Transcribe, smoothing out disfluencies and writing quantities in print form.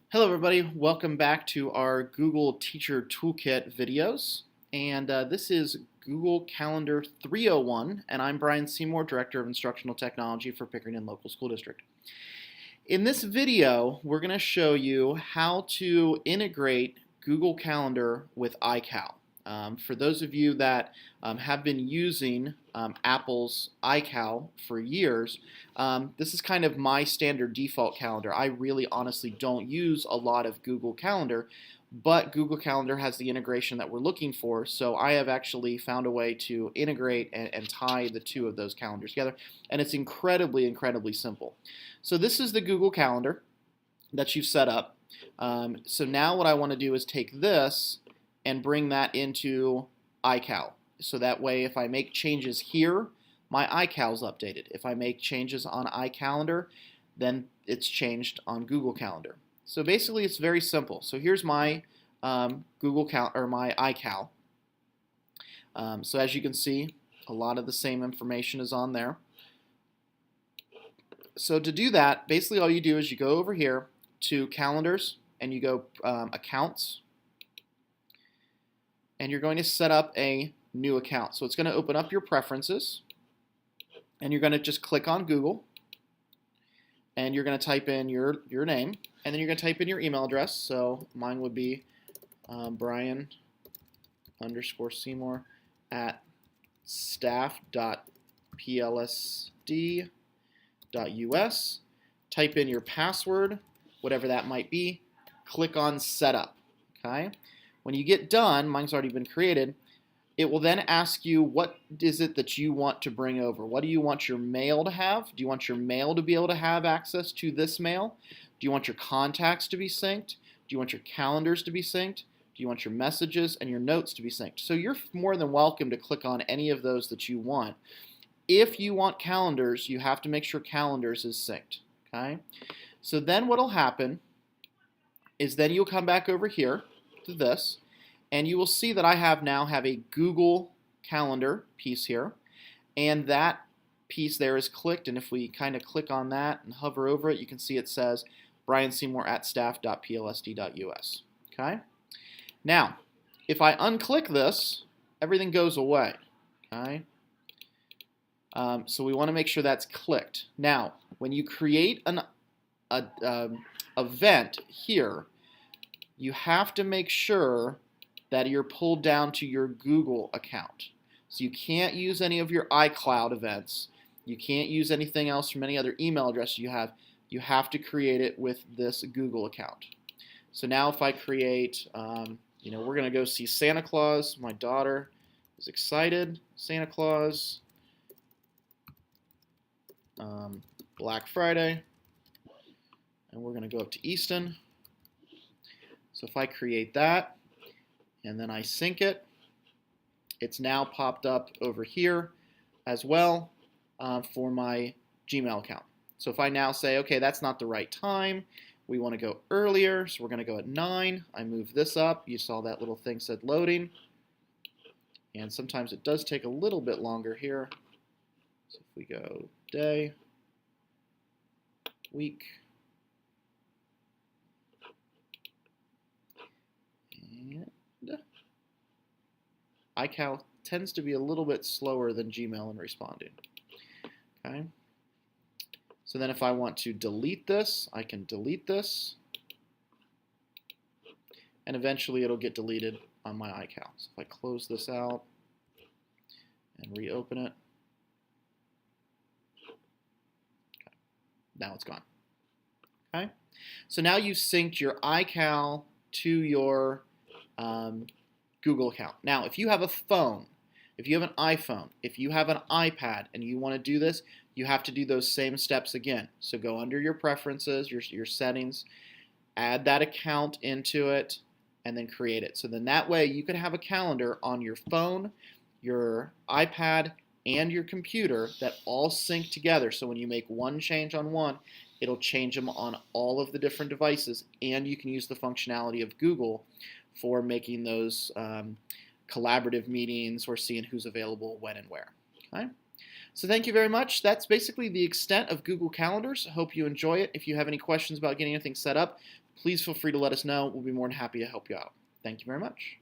Hello everybody, welcome back to our Google Teacher Toolkit videos. And this is Google Calendar 301, and I'm Brian Seymour, Director of Instructional Technology for Pickerington Local School District. In this video, we're going to show you how to integrate Google Calendar with iCal. For those of you that have been using Apple's iCal for years, this is kind of my standard default calendar. I really honestly don't use a lot of Google Calendar, but Google Calendar has the integration that we're looking for, so I have actually found a way to integrate and tie the two of those calendars together, and it's incredibly simple. So this is the Google Calendar that you've set up. So now what I want to do is take this and bring that into iCal. So that way if I make changes here, my iCal is updated. If I make changes on iCalendar, then it's changed on Google Calendar. So basically it's very simple. So here's my Google Cal or my iCal. So as you can see, a lot of the same information is on there. So to do that, basically all you do is you go over here to Calendars and you go Accounts, and you're going to set up a new account. So it's going to open up your preferences, and you're going to just click on Google, and you're going to type in your name, and then you're going to type in your email address. So mine would be Brian_Seymour at staff.plsd.us. Type in your password, whatever that might be. Click on Setup. Okay. When you get done, mine's already been created, it will then ask you what is it that you want to bring over. What do you want your mail to have? Do you want your mail to be able to have access to this mail? Do you want your contacts to be synced? Do you want your calendars to be synced? Do you want your messages and your notes to be synced? So you're more than welcome to click on any of those that you want. If you want calendars, you have to make sure calendars is synced. Okay? So then what will happen is then you'll come back over here to this, and you will see that I now have a Google Calendar piece here, and that piece there is clicked, and if we kind of click on that and hover over it, you can see it says Brian Seymour at staff.plsd.us. Okay? Now, if I unclick this, everything goes away. Okay? So we want to make sure that's clicked. Now, when you create an event here, you have to make sure that you're pulled down to your Google account. So you can't use any of your iCloud events. You can't use anything else from any other email address you have. You have to create it with this Google account. So now if I create, we're going to go see Santa Claus. My daughter is excited. Santa Claus. Black Friday. And we're going to go up to Easton. So if I create that, and then I sync it, it's now popped up over here as well for my Gmail account. So if I now say, okay, that's not the right time, we want to go earlier, so we're going to go at 9. I move this up. You saw that little thing said loading. And sometimes it does take a little bit longer here. So if we go day, week, iCal tends to be a little bit slower than Gmail in responding. Okay. So then if I want to delete this, I can delete this, and eventually it'll get deleted on my iCal. So if I close this out and reopen it, okay, now it's gone. Okay. So now you've synced your iCal to your Google account. Now, if you have a phone, if you have an iPhone, if you have an iPad, and you want to do this, you have to do those same steps again. So go under your preferences, your settings, add that account into it, and then create it. So then that way you can have a calendar on your phone, your iPad, and your computer that all sync together. So when you make one change on one, it'll change them on all of the different devices, and you can use the functionality of Google for making those collaborative meetings or seeing who's available when and where. Okay? So thank you very much. That's basically the extent of Google Calendars. I hope you enjoy it. If you have any questions about getting anything set up, please feel free to let us know. We'll be more than happy to help you out. Thank you very much.